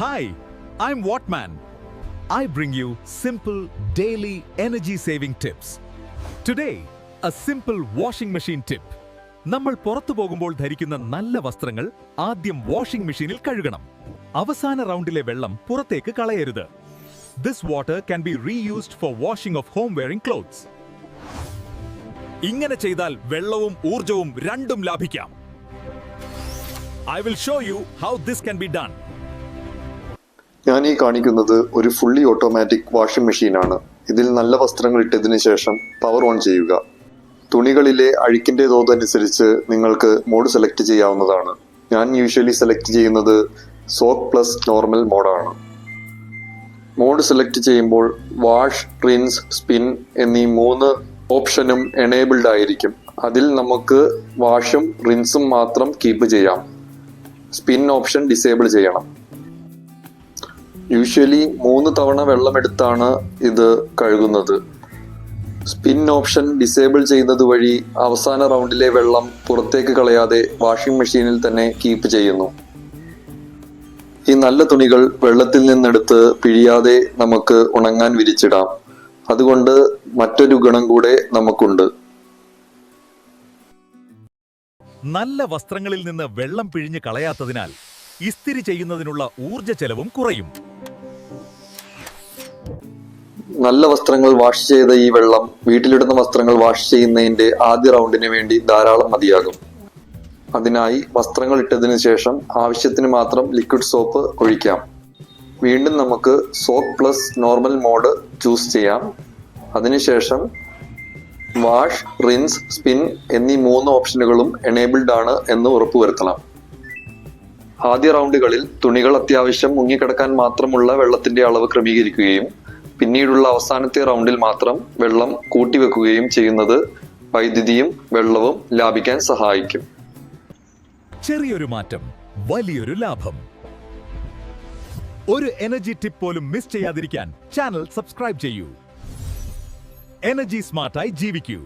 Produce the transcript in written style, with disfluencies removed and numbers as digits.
Hi, I'm Wattman. I bring you simple daily energy saving tips. Today, a simple washing machine tip. നമ്മൾ പുറത്തു പോകുമ്പോൾ ധരിക്കുന്ന നല്ല വസ്ത്രങ്ങൾ ആദ്യം വാഷിംഗ് മെഷീനിൽ കഴുകണം. അവസാന റൗണ്ടിലെ വെള്ളം പുറത്തേക്ക് കളയരുത്. This water can be reused for washing of home wearing clothes. ഇങ്ങനെ ചെയ്താൽ വെള്ളവും ഊർജവും രണ്ടും ലാഭിക്കാം. I will show you how this can be done. ഞാൻ ഈ കാണിക്കുന്നത് ഒരു ഫുള്ളി ഓട്ടോമാറ്റിക് വാഷിംഗ് മെഷീനാണ്. ഇതിൽ നല്ല വസ്ത്രങ്ങൾ ഇട്ടതിനു ശേഷം പവർ ഓൺ ചെയ്യുക. തുണികളിലെ അഴുക്കിന്റെ തോതനുസരിച്ച് നിങ്ങൾക്ക് മോഡ് സെലക്ട് ചെയ്യാവുന്നതാണ്. ഞാൻ യൂഷ്വലി സെലക്ട് ചെയ്യുന്നത് സോക്ക് പ്ലസ് നോർമൽ മോഡാണ്. മോഡ് സെലക്ട് ചെയ്യുമ്പോൾ വാഷ്, റിൻസ്, സ്പിൻ എന്നീ 3 ഓപ്ഷനും എനേബിൾഡ് ആയിരിക്കും. അതിൽ നമുക്ക് വാഷും റിൻസും മാത്രം കീപ്പ് ചെയ്യാം. സ്പിൻ ഓപ്ഷൻ ഡിസേബിൾ ചെയ്യണം. യൂഷ്വലി 3 തവണ വെള്ളമെടുത്താണ് ഇത് കഴുകുന്നത്. സ്പിൻ ഓപ്ഷൻ ഡിസേബിൾ ചെയ്യുന്നത് വഴി അവസാന റൗണ്ടിലെ വെള്ളം പുറത്തേക്ക് കളയാതെ വാഷിംഗ് മെഷീനിൽ തന്നെ കീപ്പ് ചെയ്യുന്നു. ഈ നല്ല തുണികൾ വെള്ളത്തിൽ നിന്നെടുത്ത് പിഴിയാതെ നമുക്ക് ഉണങ്ങാൻ വിരിച്ചിടാം. അതുകൊണ്ട് മറ്റൊരു ഗുണം കൂടെ നമുക്കുണ്ട്. നല്ല വസ്ത്രങ്ങളിൽ നിന്ന് വെള്ളം പിഴിഞ്ഞ് കളയാത്തതിനാൽ ഇസ്തിരി ചെയ്യുന്നതിനുള്ള ഊർജ്ജ ചെലവും കുറയും. നല്ല വസ്ത്രങ്ങൾ വാഷ് ചെയ്ത ഈ വെള്ളം വീട്ടിലിടുന്ന വസ്ത്രങ്ങൾ വാഷ് ചെയ്യുന്നതിന്റെ ആദ്യ റൗണ്ടിന് വേണ്ടി ധാരാളം മതിയാകും. അതിനായി വസ്ത്രങ്ങൾ ഇട്ടതിനു ശേഷം ആവശ്യത്തിന് മാത്രം ലിക്വിഡ് സോപ്പ് ഒഴിക്കാം. വീണ്ടും നമുക്ക് soap plus normal mode choose ചെയ്യാം. അതിനുശേഷം വാഷ്, റിൻസ്, സ്പിൻ എന്നീ 3 ഓപ്ഷനുകളും എനേബിൾഡ് ആണ് എന്ന് ഉറപ്പുവരുത്തണം. ആദ്യ റൗണ്ടുകളിൽ തുണികൾ അത്യാവശ്യം മുങ്ങിക്കിടക്കാൻ മാത്രമുള്ള വെള്ളത്തിന്റെ അളവ് ക്രമീകരിക്കുകയും പിന്നീടുള്ള അവസാനത്തെ റൗണ്ടിൽ മാത്രം വെള്ളം കൂട്ടിവെക്കുകയും ചെയ്യുന്നത് വൈദ്യുതിയും വെള്ളവും ലാഭിക്കാൻ സഹായിക്കും. ചെറിയൊരു മാറ്റം, വലിയൊരു ലാഭം. ഒരു എനർജി ടിപ്പ് പോലും മിസ് ചെയ്യാതിരിക്കാൻ ചാനൽ സബ്സ്ക്രൈബ് ചെയ്യൂ. എനർജി സ്മാർട്ടായി ജീവിക്കൂ.